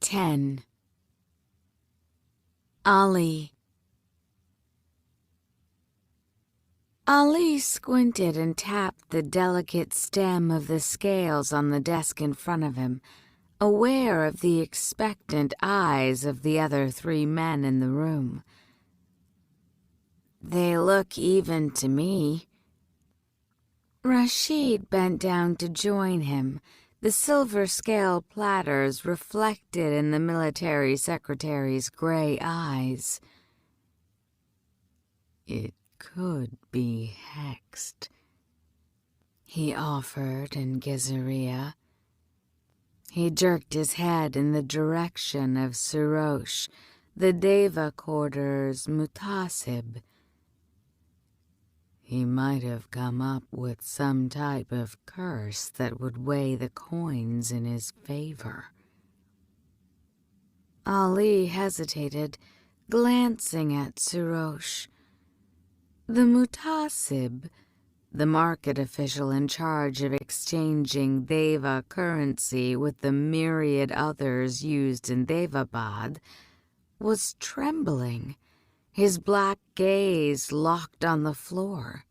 10. Ali. Ali squinted and tapped the delicate stem of the scales on the desk in front of him, aware of the expectant eyes of the other 3 men in the room. "They look even to me." Rashid bent down to join him, the silver scale platters reflected in the military secretary's gray eyes. "It could be hexed," he offered in Gizaria. He jerked his head in the direction of Surosh, the Deva quarter's mutasib. He might have come up with some type of curse that would weigh the coins in his favor. Ali hesitated, glancing at Surosh. The mutasib, the market official in charge of exchanging Deva currency with the myriad others used in Daevabad, was trembling, his black gaze locked on the floor.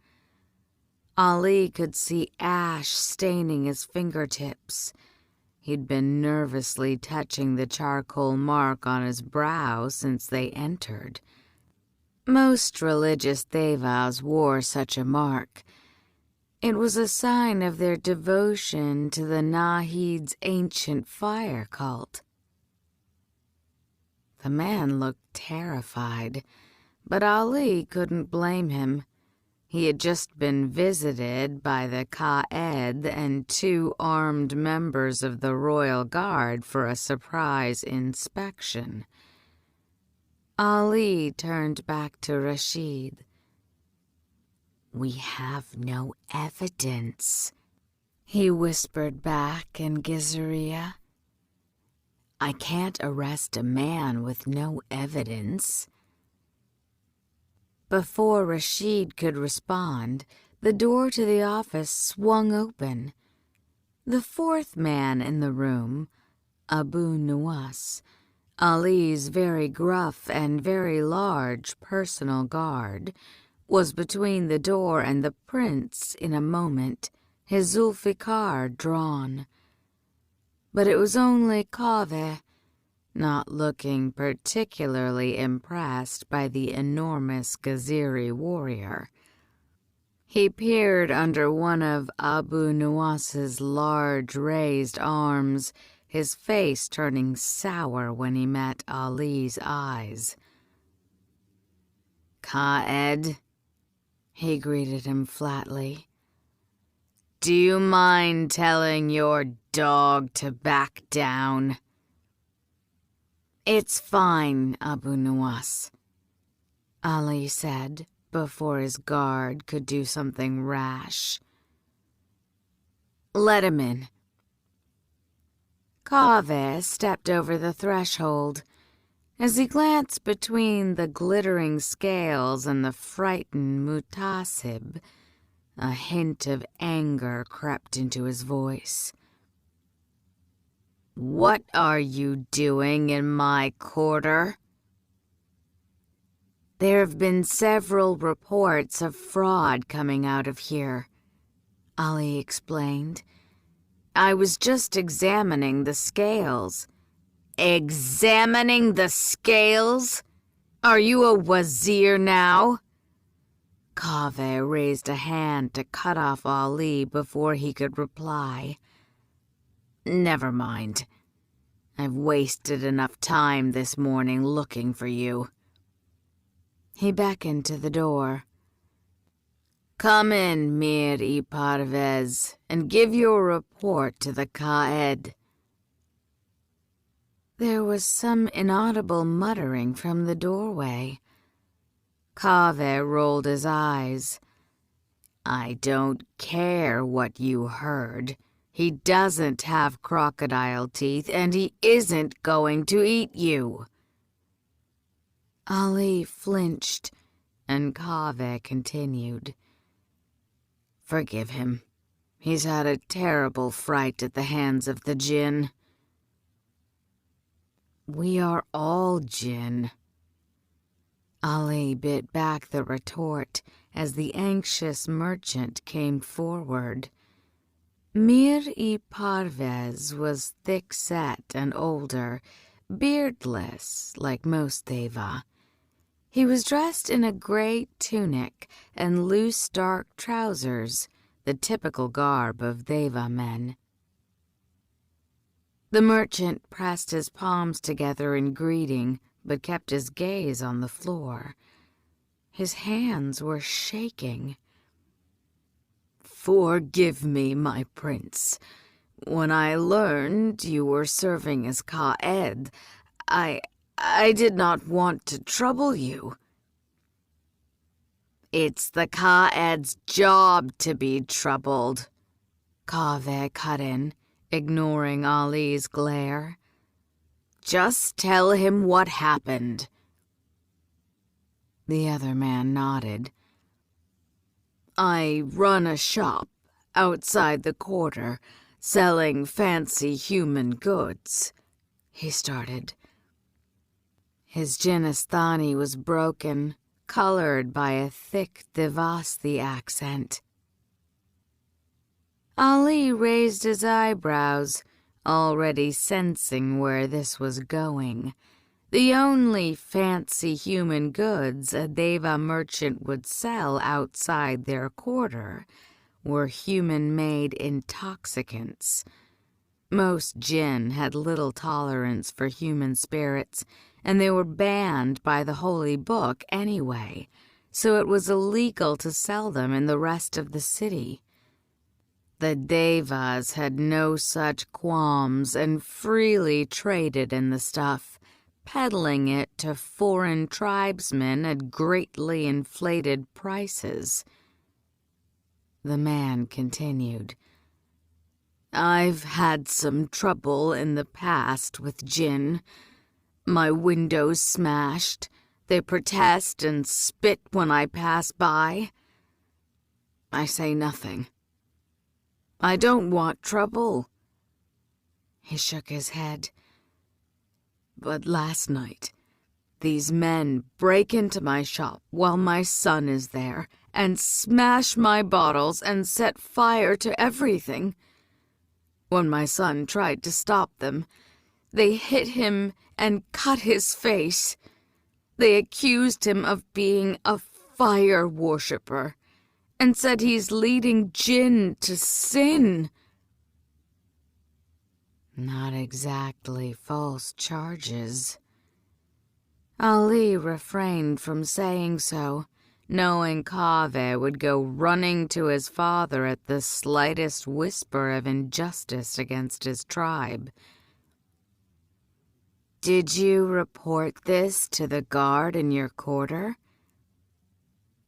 Ali could see ash staining his fingertips. He'd been nervously touching the charcoal mark on his brow since they entered. Most religious Devas wore such a mark. It was a sign of their devotion to the Nahri's ancient fire cult. The man looked terrified, but Ali couldn't blame him. He had just been visited by the Qa'ed and 2 armed members of the Royal Guard for a surprise inspection. Ali turned back to Rashid. "We have no evidence," he whispered back in Gizaria. "I can't arrest a man with no evidence." Before Rashid could respond, the door to the office swung open. The 4th man in the room, Abu Nuwas, Ali's very gruff and very large personal guard, was between the door and the prince in a moment, his Zulfikar drawn. But it was only Kaveh, not looking particularly impressed by the enormous Gaziri warrior. He peered under one of Abu Nuwas's large raised arms, his face turning sour when he met Ali's eyes. "Qa'ed," he greeted him flatly. "Do you mind telling your dog to back down?" "It's fine, Abu Nuwas," Ali said before his guard could do something rash. "Let him in." Kaveh stepped over the threshold. As he glanced between the glittering scales and the frightened mutasib, a hint of anger crept into his voice. "What are you doing in my quarter?" "There have been several reports of fraud coming out of here," Ali explained. "I was just examining the scales." "Examining the scales? Are you a wazir now?" Kaveh raised a hand to cut off Ali before he could reply. "Never mind. I've wasted enough time this morning looking for you." He beckoned to the door. "Come in, Mir-i Parvez, and give your report to the Qa'ed." There was some inaudible muttering from the doorway. Kaveh rolled his eyes. "I don't care what you heard. He doesn't have crocodile teeth, and he isn't going to eat you." Ali flinched, and Kaveh continued. "Forgive him. He's had a terrible fright at the hands of the jinn." We are all jinn. Ali bit back the retort as the anxious merchant came forward. Mir-i Parvez was thick-set and older, beardless like most Deva. He was dressed in a gray tunic and loose dark trousers, the typical garb of Deva men. The merchant pressed his palms together in greeting, but kept his gaze on the floor. His hands were shaking. "Forgive me, my prince. When I learned you were serving as Ka-Ed, I did not want to trouble you." "It's the Ka-Ed's job to be troubled," Kaveh cut in, ignoring Ali's glare. "Just tell him what happened." The other man nodded. "I run a shop outside the quarter, selling fancy human goods," he started. His Jinnistani was broken, colored by a thick Devasti accent. Ali raised his eyebrows, already sensing where this was going. The only fancy human goods a Deva merchant would sell outside their quarter were human-made intoxicants. Most jinn had little tolerance for human spirits, and they were banned by the holy book anyway, so it was illegal to sell them in the rest of the city. The Devas had no such qualms and freely traded in the stuff, peddling it to foreign tribesmen at greatly inflated prices. The man continued. "I've had some trouble in the past with jinn. My windows smashed. They protest and spit when I pass by. I say nothing. I don't want trouble." He shook his head. "But last night, these men break into my shop while my son is there and smash my bottles and set fire to everything. When my son tried to stop them, they hit him and cut his face. They accused him of being a fire worshipper and said he's leading jinn to sin." Not exactly false charges. Ali refrained from saying so, knowing Kaveh would go running to his father at the slightest whisper of injustice against his tribe. "Did you report this to the guard in your quarter?"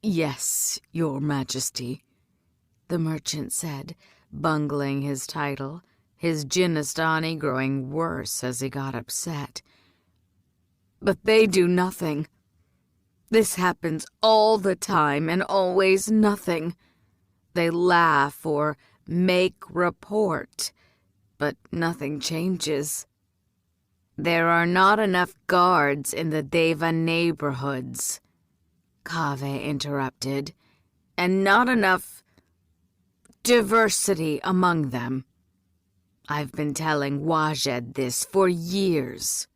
"Yes, Your Majesty," the merchant said, bungling his title, his Jinnistani growing worse as he got upset. "But they do nothing. This happens all the time and always nothing. They laugh or make report, but nothing changes." "There are not enough guards in the Deva neighborhoods," Kaveh interrupted, "and not enough diversity among them. I've been telling Wajed this for years."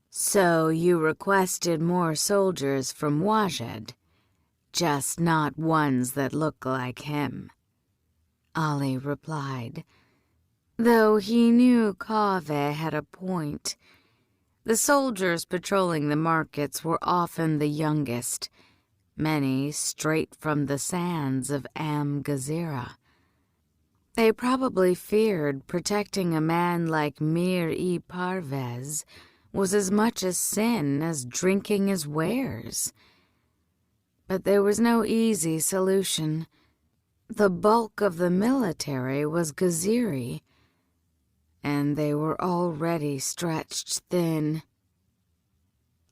"So you requested more soldiers from Wajed, just not ones that look like him," Ali replied, though he knew Kaveh had a point. The soldiers patrolling the markets were often the youngest, many straight from the sands of Am-Gazira. They probably feared protecting a man like Mir-i Parvez was as much a sin as drinking his wares. But there was no easy solution. The bulk of the military was Gaziri, and they were already stretched thin.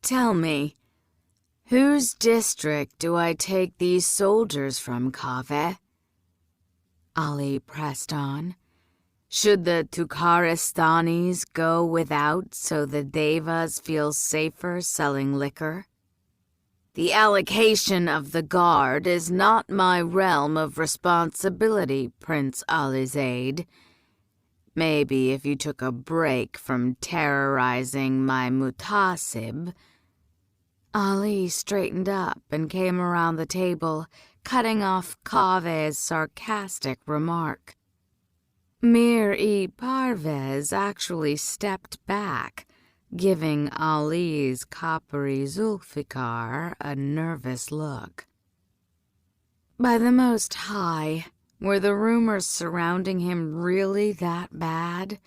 "Tell me, whose district do I take these soldiers from, Kaveh?" Ali pressed on. Should the Tukharistanis go without so the Devas feel safer selling liquor? The allocation of the guard is not my realm of responsibility, Prince Alizaid. Maybe if you took a break from terrorizing my mutasib. Ali straightened up and came around the table, cutting off Kave's sarcastic remark. Mir-e-Parvez actually stepped back, giving Ali's coppery Zulfikar a nervous look. By the Most High, were the rumors surrounding him really that bad?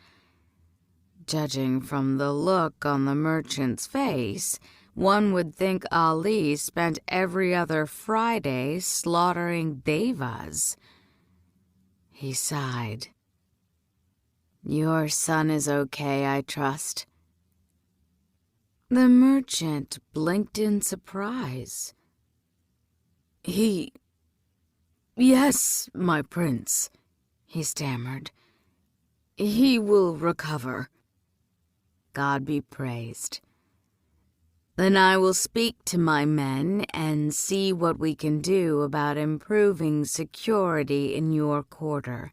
Judging from the look on the merchant's face, one would think Ali spent every other Friday slaughtering Devas. He sighed. Your son is okay, I trust. The merchant blinked in surprise. Yes, my prince, he stammered. He will recover. God be praised. Then I will speak to my men and see what we can do about improving security in your quarter.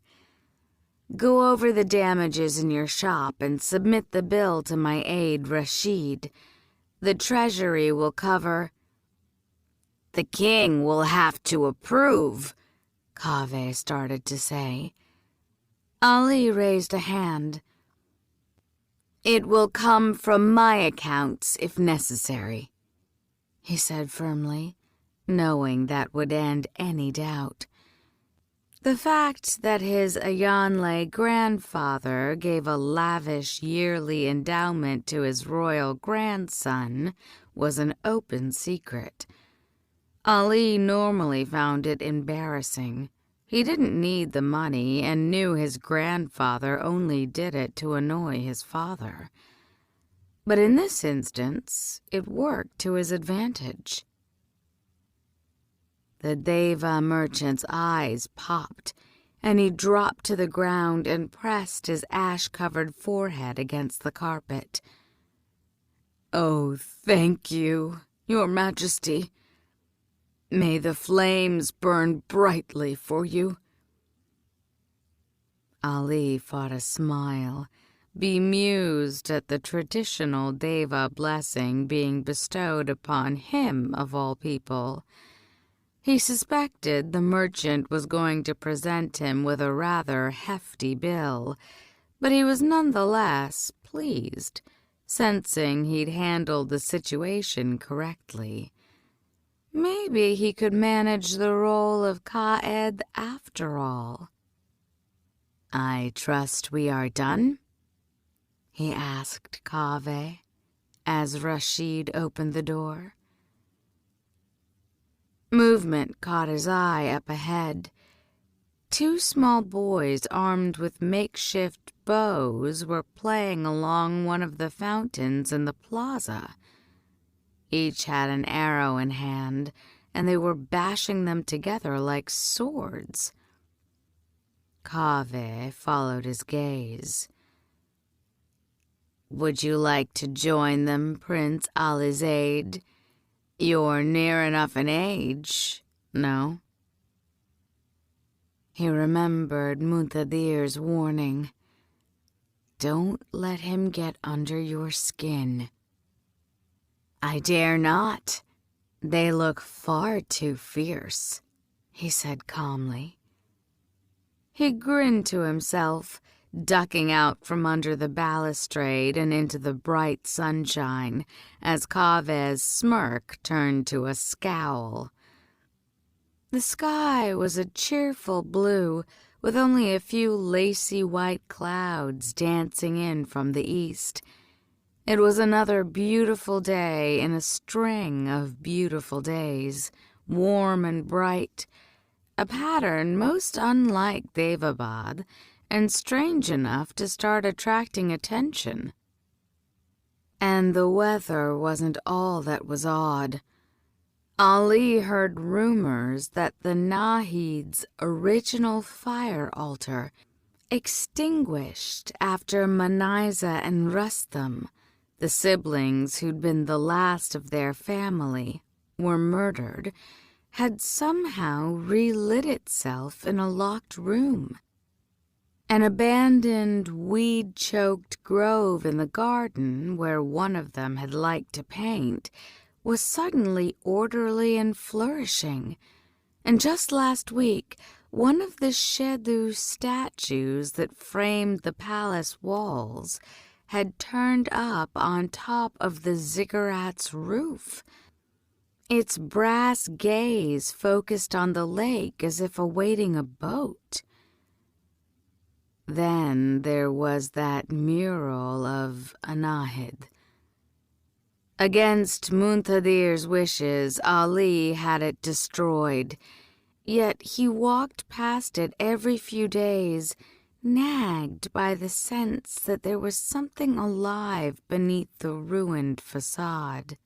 Go over the damages in your shop and submit the bill to my aide Rashid. The treasury will cover. The king will have to approve, Kaveh started to say. Ali raised a hand. It will come from my accounts if necessary, he said firmly, knowing that would end any doubt. The fact that his Ayanle grandfather gave a lavish yearly endowment to his royal grandson was an open secret. Ali normally found it embarrassing. He didn't need the money and knew his grandfather only did it to annoy his father. But in this instance, it worked to his advantage. The Deva merchant's eyes popped, and he dropped to the ground and pressed his ash-covered forehead against the carpet. Oh, thank you, Your Majesty. May the flames burn brightly for you. Ali fought a smile, bemused at the traditional Deva blessing being bestowed upon him of all people. He suspected the merchant was going to present him with a rather hefty bill, but he was nonetheless pleased, sensing he'd handled the situation correctly. Maybe he could manage the role of Qa'ed after all. I trust we are done? He asked Kaveh as Rashid opened the door. Movement caught his eye up ahead. Two small boys armed with makeshift bows were playing along one of the fountains in the plaza. Each had an arrow in hand, and they were bashing them together like swords. Kaveh followed his gaze. Would you like to join them, Prince Alizaid? You're near enough in age, no? He remembered Muntadir's warning. Don't let him get under your skin. I dare not. They look far too fierce, he said calmly. He grinned to himself, ducking out from under the balustrade and into the bright sunshine as Kaveh's smirk turned to a scowl. The sky was a cheerful blue, with only a few lacy white clouds dancing in from the east. It was another beautiful day in a string of beautiful days, warm and bright, a pattern most unlike Daevabad, and strange enough to start attracting attention. And the weather wasn't all that was odd. Ali heard rumors that the Nahid's original fire altar, extinguished after Manaiza and Rustam, the siblings who'd been the last of their family, were murdered, had somehow relit itself in a locked room. An abandoned, weed-choked grove in the garden where one of them had liked to paint was suddenly orderly and flourishing, and just last week one of the Shedu statues that framed the palace walls had turned up on top of the ziggurat's roof, its brass gaze focused on the lake as if awaiting a boat. Then there was that mural of Anahid. Against Muntadir's wishes, Ali had it destroyed, yet he walked past it every few days, nagged by the sense that there was something alive beneath the ruined facade.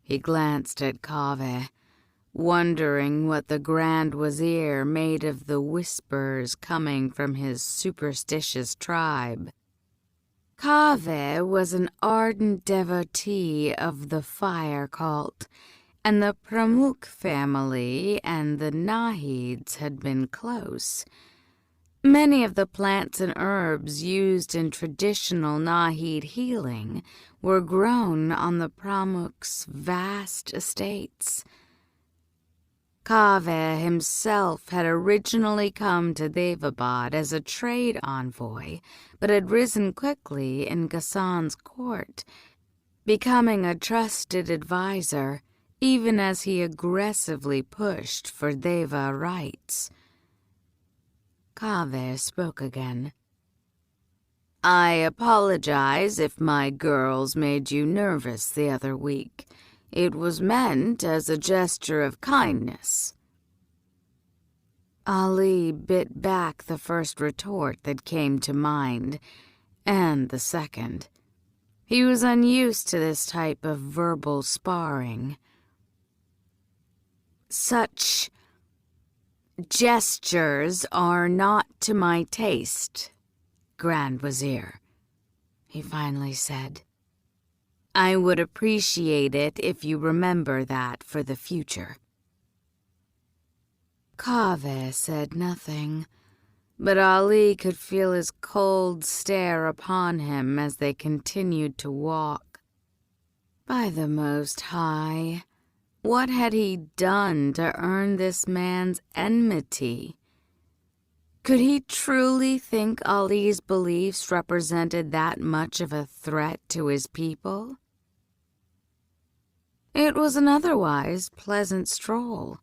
He glanced at Kaveh, wondering what the Grand Wazir made of the whispers coming from his superstitious tribe. Kaveh was an ardent devotee of the fire cult, and the Pramukh family and the Nahids had been close. Many of the plants and herbs used in traditional Nahid healing were grown on the Pramukh's vast estates. Kaveh himself had originally come to Daevabad as a trade envoy, but had risen quickly in Ghassan's court, becoming a trusted advisor, even as he aggressively pushed for Deva rights. Kaveh spoke again. "I apologize if my girls made you nervous the other week. It was meant as a gesture of kindness." Ali bit back the first retort that came to mind, and the second. He was unused to this type of verbal sparring. "Such gestures are not to my taste, Grand Wazir," he finally said. "I would appreciate it if you remember that for the future." Kaveh said nothing, but Ali could feel his cold stare upon him as they continued to walk. By the Most High, what had he done to earn this man's enmity? Could he truly think Ali's beliefs represented that much of a threat to his people? It was an otherwise pleasant stroll.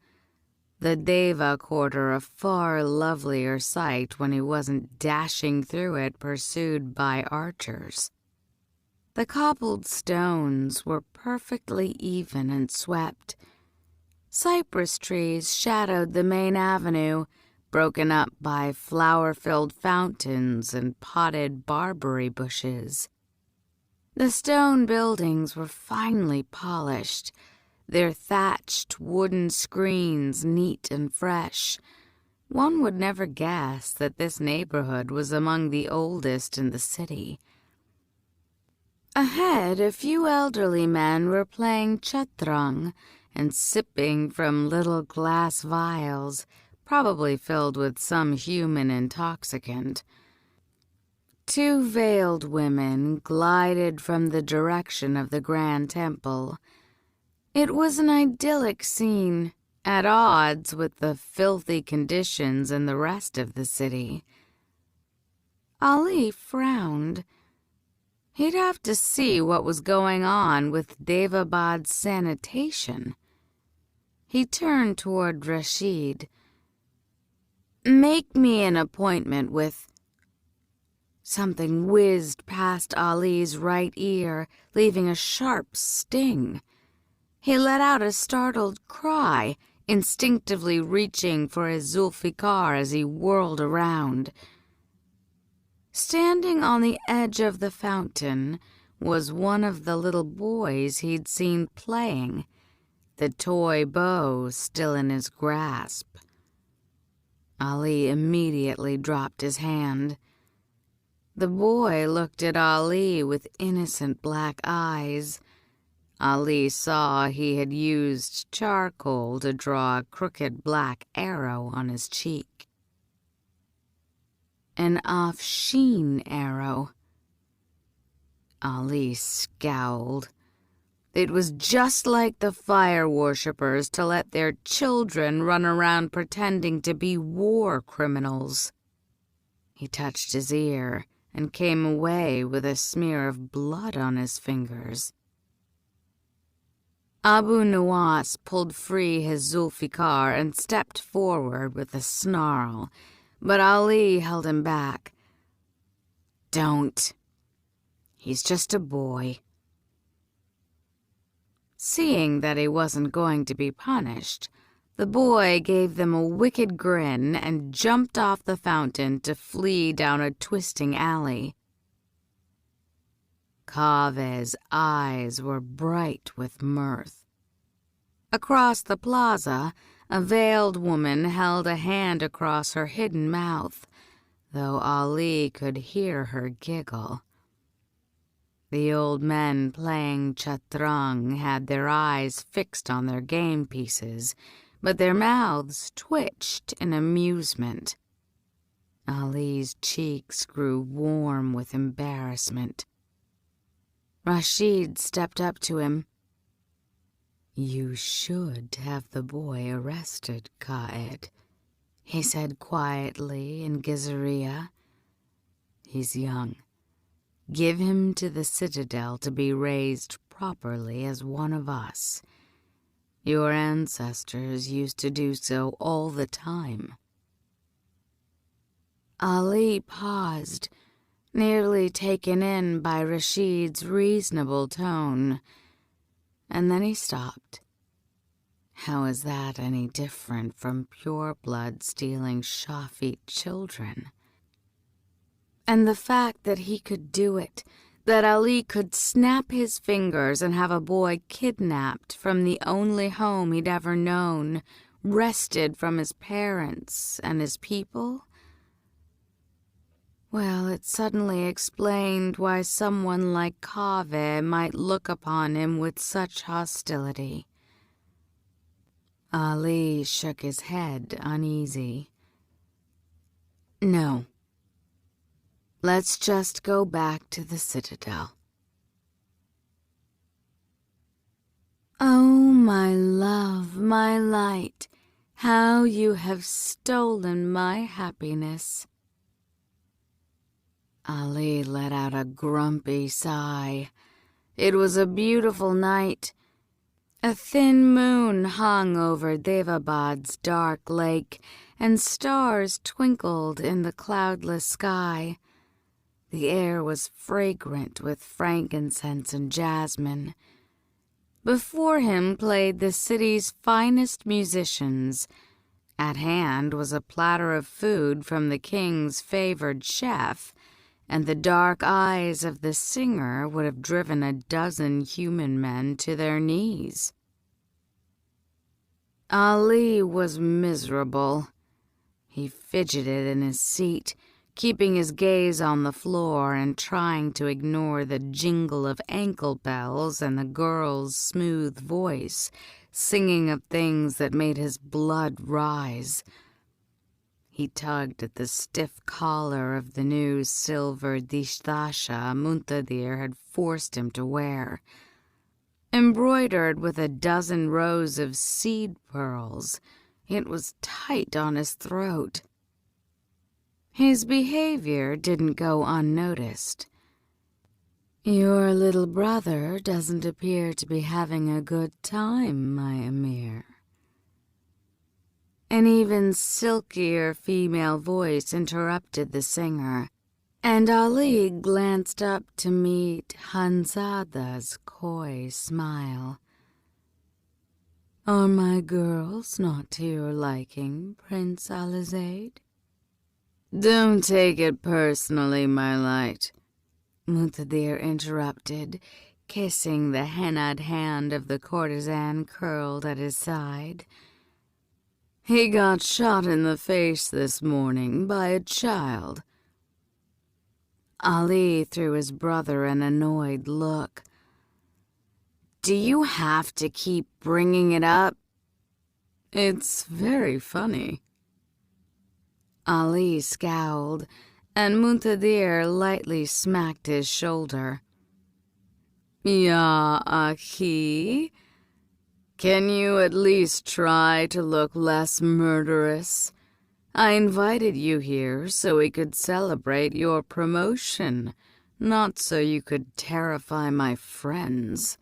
The Deva quarter a far lovelier sight when he wasn't dashing through it pursued by archers. The cobbled stones were perfectly even and swept. Cypress trees shadowed the main avenue, broken up by flower-filled fountains and potted barberry bushes. The stone buildings were finely polished, their thatched wooden screens neat and fresh. One would never guess that this neighborhood was among the oldest in the city. Ahead, a few elderly men were playing chatrang and sipping from little glass vials, probably filled with some human intoxicant. Two veiled women glided from the direction of the Grand Temple. It was an idyllic scene, at odds with the filthy conditions in the rest of the city. Ali frowned. He'd have to see what was going on with Daevabad's sanitation. He turned toward Rashid. "Make me an appointment with—" Something whizzed past Ali's right ear, leaving a sharp sting. He let out a startled cry, instinctively reaching for his Zulfikar as he whirled around. Standing on the edge of the fountain was one of the little boys he'd seen playing, the toy bow still in his grasp. Ali immediately dropped his hand. The boy looked at Ali with innocent black eyes. Ali saw he had used charcoal to draw a crooked black arrow on his cheek. An off-sheen arrow. Ali scowled. It was just like the fire worshippers to let their children run around pretending to be war criminals. He touched his ear and came away with a smear of blood on his fingers. Abu Nuwas pulled free his Zulfikar and stepped forward with a snarl, but Ali held him back. "Don't. He's just a boy." Seeing that he wasn't going to be punished, the boy gave them a wicked grin and jumped off the fountain to flee down a twisting alley. Kave's eyes were bright with mirth. Across the plaza, a veiled woman held a hand across her hidden mouth, though Ali could hear her giggle. The old men playing chaturang had their eyes fixed on their game pieces, but their mouths twitched in amusement. Ali's cheeks grew warm with embarrassment. Rashid stepped up to him. "You should have the boy arrested, Qaed," he said quietly in Gizaria. "He's young. Give him to the Citadel to be raised properly as one of us. Your ancestors used to do so all the time." Ali paused, nearly taken in by Rashid's reasonable tone, and then he stopped. How is that any different from pure-blood stealing shafit children? And the fact that he could do it, that Ali could snap his fingers and have a boy kidnapped from the only home he'd ever known, wrested from his parents and his people? Well, it suddenly explained why someone like Kaveh might look upon him with such hostility. Ali shook his head, uneasy. "No. Let's just go back to the Citadel." "Oh, my love, my light, how you have stolen my happiness." Ali let out a grumpy sigh. It was a beautiful night. A thin moon hung over Daevabad's dark lake, and stars twinkled in the cloudless sky. The air was fragrant with frankincense and jasmine. Before him played the city's finest musicians. At hand was a platter of food from the king's favored chef, and the dark eyes of the singer would have driven a dozen human men to their knees. Ali was miserable. He fidgeted in his seat, keeping his gaze on the floor and trying to ignore the jingle of ankle bells and the girl's smooth voice, singing of things that made his blood rise. He tugged at the stiff collar of the new silver dishdasha Muntadir had forced him to wear, embroidered with a dozen rows of seed pearls. It was tight on his throat. His behavior didn't go unnoticed. "Your little brother doesn't appear to be having a good time, my Emir." An even silkier female voice interrupted the singer, and Ali glanced up to meet Hanzada's coy smile. "Are my girls not to your liking, Prince Alizaid?" "Don't take it personally, my light," Muntadir interrupted, kissing the henna'd hand of the courtesan curled at his side. He got shot in the face this morning by a child." Ali threw his brother an annoyed look. "Do you have to keep bringing it up?" "It's very funny." Ali scowled, and Muntadir lightly smacked his shoulder. "Ya, Akhi? Can you at least try to look less murderous? I invited you here so we could celebrate your promotion, not so you could terrify my friends."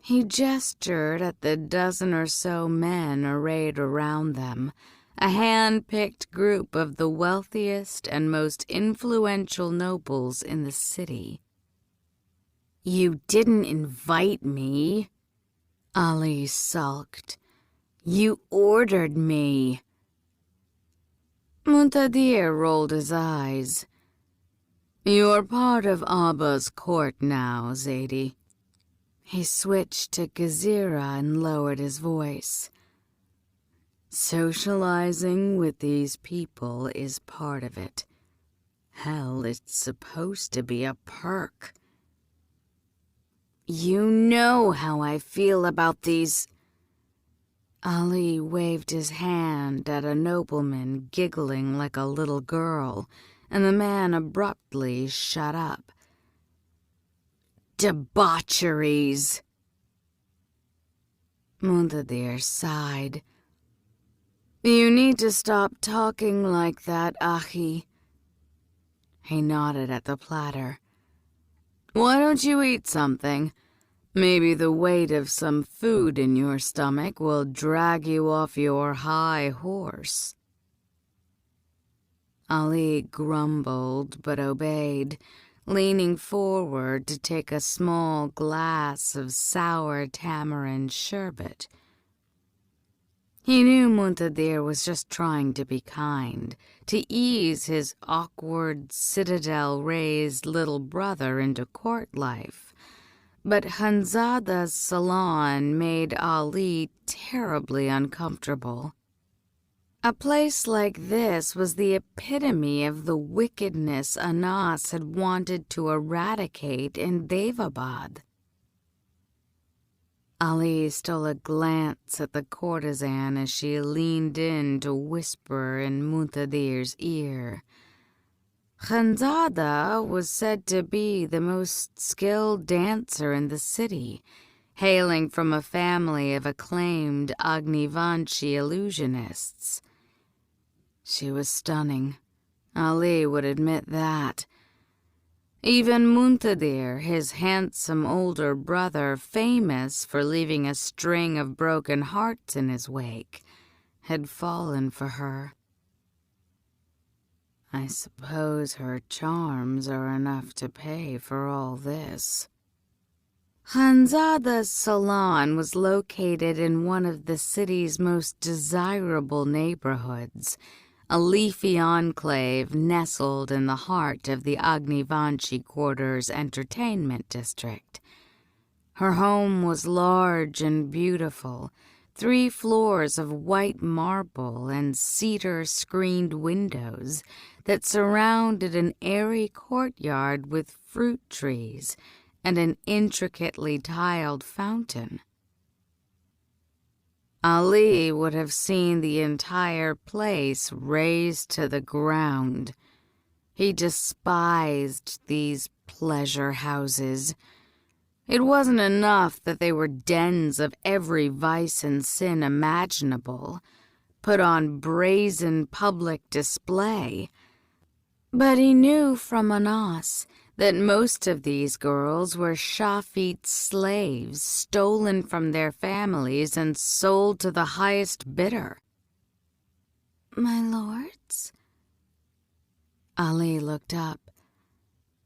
He gestured at the dozen or so men arrayed around them, a hand-picked group of the wealthiest and most influential nobles in the city. "You didn't invite me," Ali sulked. "You ordered me." Muntadir rolled his eyes. "You're part of Abba's court now, Zaidi." He switched to Gezira and lowered his voice. "Socializing with these people is part of it. Hell, it's supposed to be a perk." "You know how I feel about these—" Ali waved his hand at a nobleman giggling like a little girl, and the man abruptly shut up. "Debaucheries!" Muntadir sighed. "You need to stop talking like that, Akhi." He nodded at the platter. "Why don't you eat something? Maybe the weight of some food in your stomach will drag you off your high horse." Ali grumbled but obeyed, leaning forward to take a small glass of sour tamarind sherbet. He knew Muntadir was just trying to be kind, to ease his awkward, citadel-raised little brother into court life. But Hanzada's salon made Ali terribly uncomfortable. A place like this was the epitome of the wickedness Anas had wanted to eradicate in Daevabad. Ali stole a glance at the courtesan as she leaned in to whisper in Muntadir's ear. Hanzada was said to be the most skilled dancer in the city, hailing from a family of acclaimed Agnivanshi illusionists. She was stunning. Ali would admit that. Even Muntadir, his handsome older brother, famous for leaving a string of broken hearts in his wake, had fallen for her. I suppose her charms are enough to pay for all this. Hanzada's salon was located in one of the city's most desirable neighborhoods, a leafy enclave nestled in the heart of the Agnivanshi Quarter's entertainment district. Her home was large and beautiful, 3 floors of white marble and cedar-screened windows that surrounded an airy courtyard with fruit trees and an intricately tiled fountain. Ali would have seen the entire place razed to the ground. He despised these pleasure houses. It wasn't enough that they were dens of every vice and sin imaginable, put on brazen public display. But he knew from Anas that most of these girls were shafit slaves stolen from their families and sold to the highest bidder. "My lords?" Ali looked up.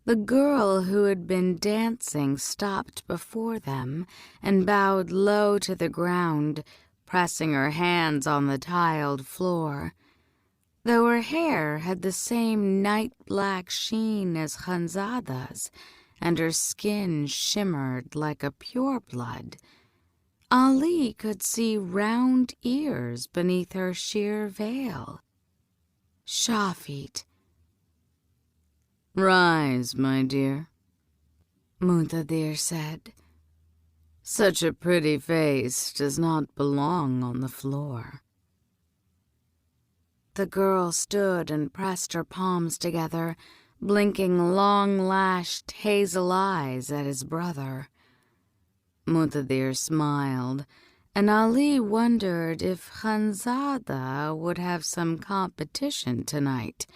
The girl who had been dancing stopped before them and bowed low to the ground, pressing her hands on the tiled floor. Though her hair had the same night-black sheen as Hanzada's, and her skin shimmered like a pureblood, Ali could see round ears beneath her sheer veil. Shafit. "Rise, my dear," Muntadir said. "Such a pretty face does not belong on the floor." The girl stood and pressed her palms together, blinking long-lashed hazel eyes at his brother. Muntadir smiled, and Ali wondered if Khanzada would have some competition tonight.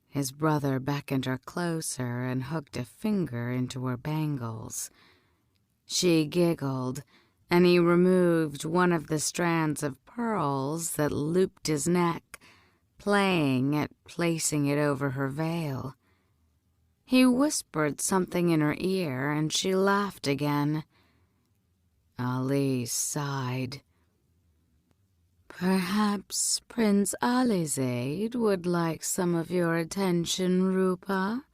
His brother beckoned her closer and hooked a finger into her bangles. She giggled, and he removed one of the strands of pearls that looped his neck, playing at placing it over her veil. He whispered something in her ear, and she laughed again. Ali sighed. "Perhaps Prince Alizade would like some of your attention, Rupa?"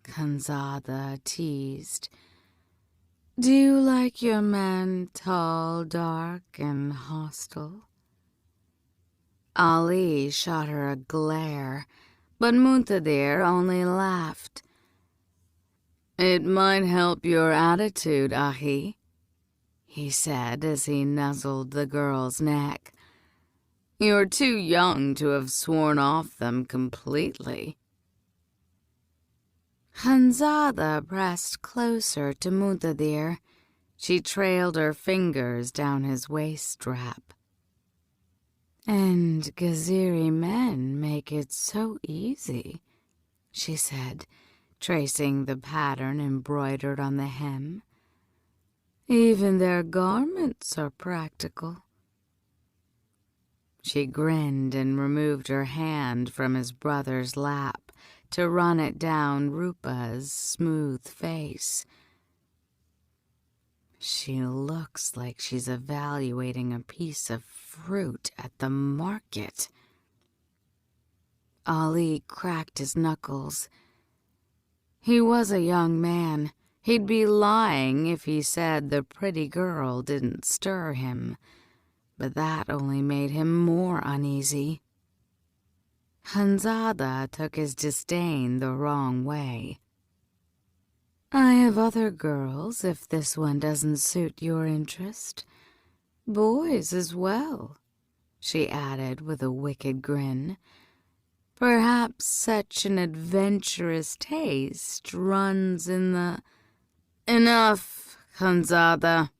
Khanzada teased. "Do you like your man tall, dark, and hostile?" Ali shot her a glare, but Muntadir only laughed. "It might help your attitude, Ahi," he said as he nuzzled the girl's neck. "You're too young to have sworn off them completely." Khanzada pressed closer to Muntadir. She trailed her fingers down his waist strap. "And Gaziri men make it so easy," she said, tracing the pattern embroidered on the hem. "Even their garments are practical." She grinned and removed her hand from his brother's lap to run it down Rupa's smooth face. "She looks like she's evaluating a piece of fruit at the market." Ali cracked his knuckles. He was a young man. He'd be lying if he said the pretty girl didn't stir him, but that only made him more uneasy. Khanzada took his disdain the wrong way. "I have other girls if this one doesn't suit your interest. Boys as well," she added with a wicked grin. "Perhaps such an adventurous taste runs in the—" "Enough, Khanzada,"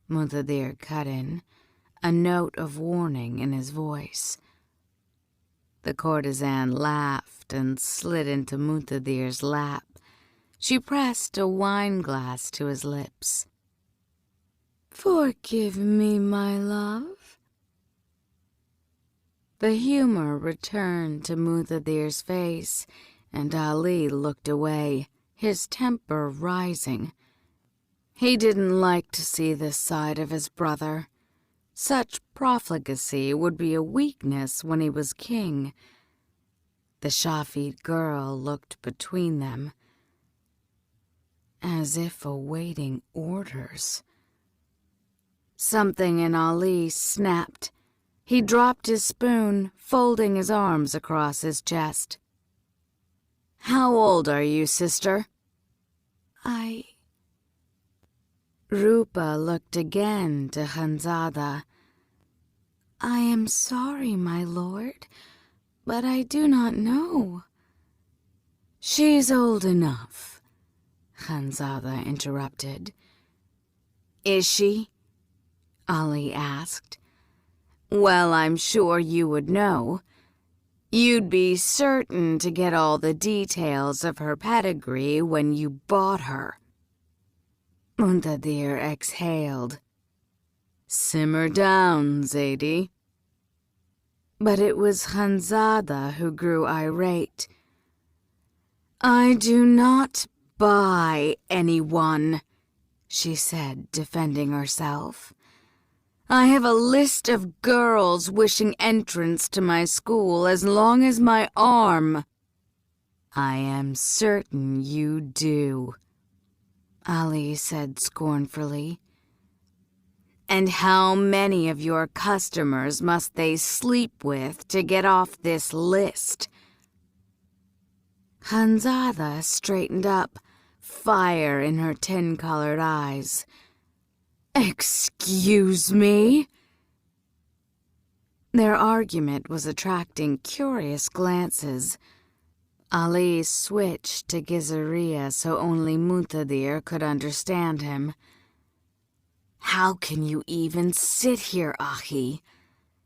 Muntadir cut in, a note of warning in his voice. The courtesan laughed and slid into Muntadir's lap. She pressed a wineglass to his lips. "Forgive me, my love." The humor returned to Muntadir's face, and Ali looked away, his temper rising. He didn't like to see this side of his brother. Such profligacy would be a weakness when he was king. The Shafit girl looked between them, as if awaiting orders. Something in Ali snapped. He dropped his spoon, folding his arms across his chest. "How old are you, sister?" Rupa looked again to Khanzada. "I am sorry, my lord, but I do not know." "She's old enough," Khanzada interrupted. "Is she?" Ali asked. "Well, I'm sure you would know. You'd be certain to get all the details of her pedigree when you bought her." Muntadir exhaled. "Simmer down, Zaidi." But it was Khanzada who grew irate. "I do not buy anyone," she said, defending herself. "I have a list of girls wishing entrance to my school as long as my arm." "I am certain you do," Ali said scornfully. And how many of your customers must they sleep with to get off this list? Khanzada straightened up, fire in her tin-colored eyes. Excuse me? Their argument was attracting curious glances. Ali switched to Gizaria so only Muntadir could understand him. How can you even sit here, Ahi?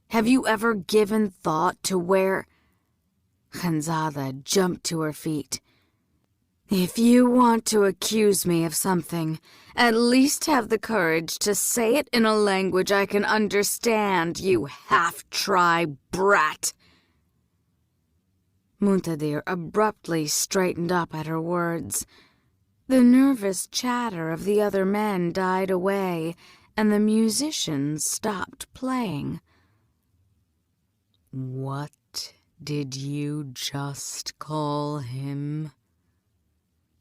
Have you ever given thought to where... Khanzada jumped to her feet. If you want to accuse me of something, at least have the courage to say it in a language I can understand, you half-tribe brat. Muntadir abruptly straightened up at her words. The nervous chatter of the other men died away, and the musicians stopped playing. What did you just call him?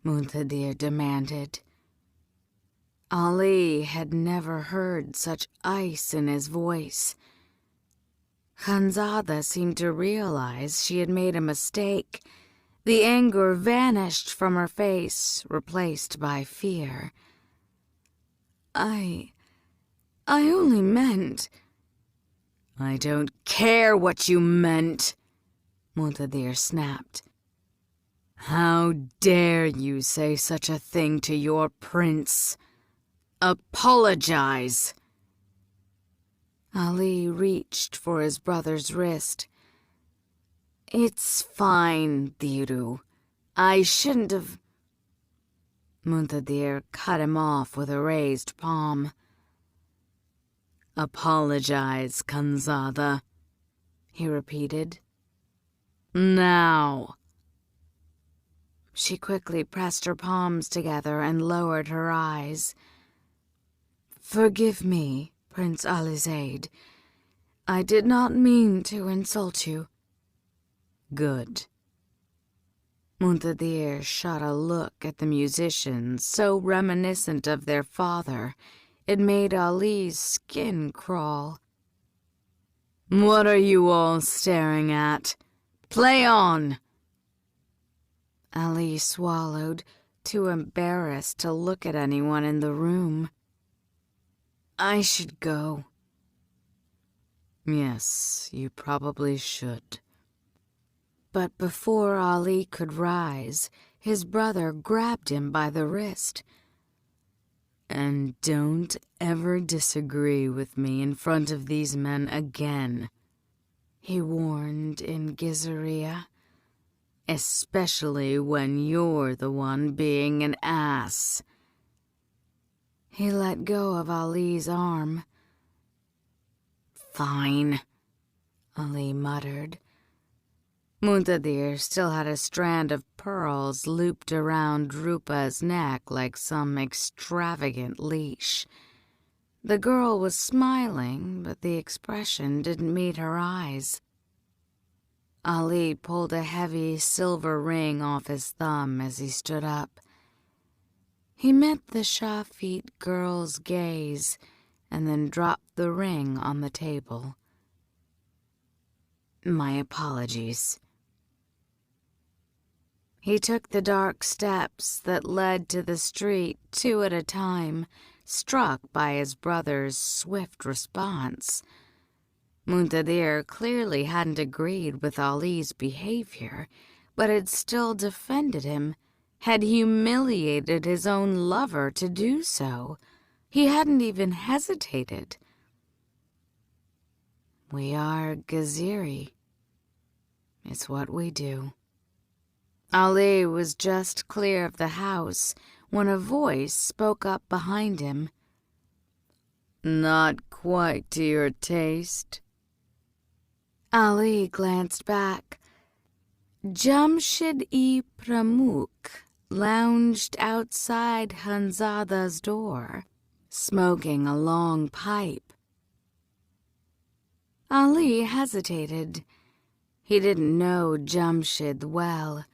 Muntadir demanded. Ali had never heard such ice in his voice. Khanzada seemed to realize she had made a mistake. The anger vanished from her face, replaced by fear. I only meant... I don't care what you meant, Muntadir snapped. How dare you say such a thing to your prince? Apologize. Ali reached for his brother's wrist. It's fine, Dhiru. I shouldn't have... Muntadir cut him off with a raised palm. Apologize, Khanzada, he repeated. Now. She quickly pressed her palms together and lowered her eyes. Forgive me, Prince Alizaid. I did not mean to insult you. Good. Muntadir shot a look at the musicians so reminiscent of their father, it made Ali's skin crawl. What are you all staring at? Play on! Ali swallowed, too embarrassed to look at anyone in the room. I should go. Yes, you probably should. But before Ali could rise, his brother grabbed him by the wrist. And don't ever disagree with me in front of these men again, he warned in Gizaria. Especially when you're the one being an ass. He let go of Ali's arm. Fine, Ali muttered. Muntadir still had a strand of pearls looped around Rupa's neck like some extravagant leash. The girl was smiling, but the expression didn't meet her eyes. Ali pulled a heavy silver ring off his thumb as he stood up. He met the shafit girl's gaze and then dropped the ring on the table. My apologies. He took the dark steps that led to the street 2 at a time, struck by his brother's swift response. Muntadir clearly hadn't agreed with Ali's behavior, but had still defended him, had humiliated his own lover to do so. He hadn't even hesitated. We are Gaziri. It's what we do. Ali was just clear of the house when a voice spoke up behind him. Not quite to your taste. Ali glanced back. Jamshid-e Pramukh lounged outside Khanzada's door, smoking a long pipe. Ali hesitated. He didn't know Jamshid well.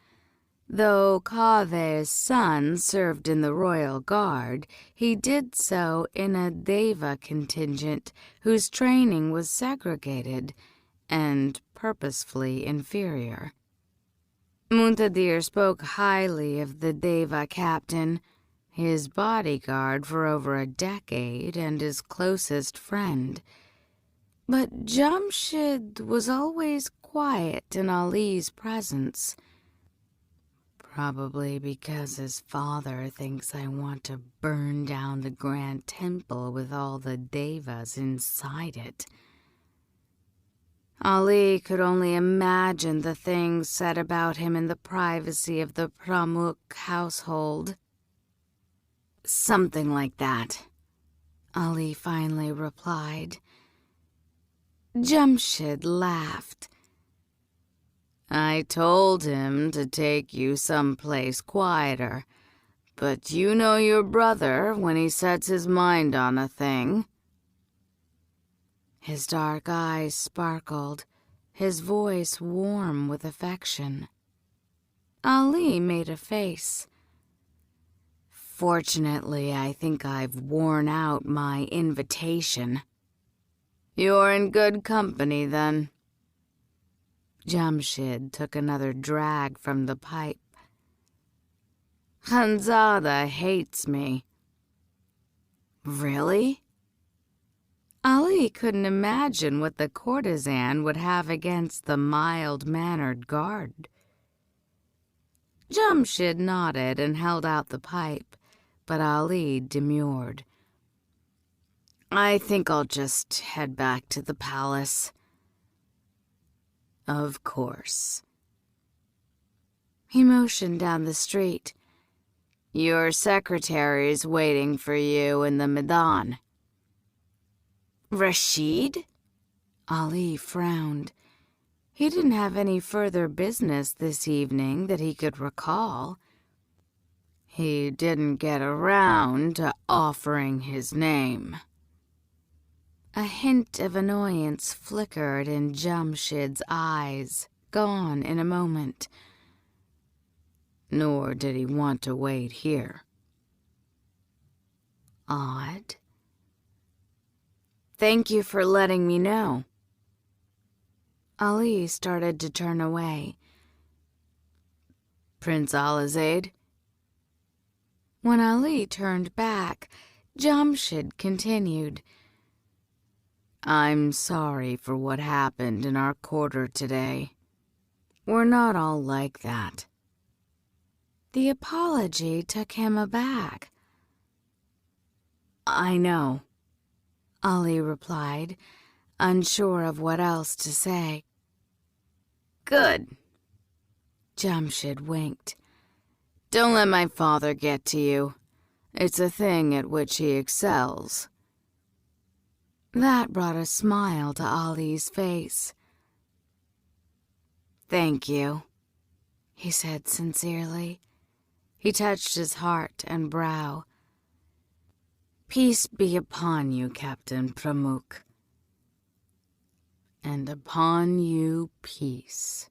Though Kave's son served in the royal guard, he did so in a Deva contingent whose training was segregated and purposefully inferior. Muntadir spoke highly of the Deva captain, his bodyguard for over a decade and his closest friend. But Jamshid was always quiet in Ali's presence. Probably because his father thinks I want to burn down the grand temple with all the devas inside it. Ali could only imagine the things said about him in the privacy of the Pramuk household. Something like that, Ali finally replied. Jamshid laughed. I told him to take you someplace quieter, but you know your brother when he sets his mind on a thing. His dark eyes sparkled, his voice warm with affection. Ali made a face. Fortunately, I think I've worn out my invitation. You're in good company, then. Jamshid took another drag from the pipe. Khanzada hates me. Really? Ali couldn't imagine what the courtesan would have against the mild-mannered guard. Jamshid nodded and held out the pipe, but Ali demurred. I think I'll just head back to the palace. Of course. He motioned down the street. Your secretary's waiting for you in the Maidan. Rashid? Ali frowned. He didn't have any further business this evening that he could recall. He didn't get around to offering his name. A hint of annoyance flickered in Jamshid's eyes, gone in a moment. Nor did he want to wait here. Odd. Thank you for letting me know. Ali started to turn away. Prince Alizade? When Ali turned back, Jamshid continued. I'm sorry for what happened in our quarter today. We're not all like that. The apology took him aback. I know, Ali replied, unsure of what else to say. Good. Jamshid winked. Don't let my father get to you. It's a thing at which he excels. That brought a smile to Ali's face. Thank you, he said sincerely. He touched his heart and brow. Peace be upon you, Captain Pramuk. And upon you peace.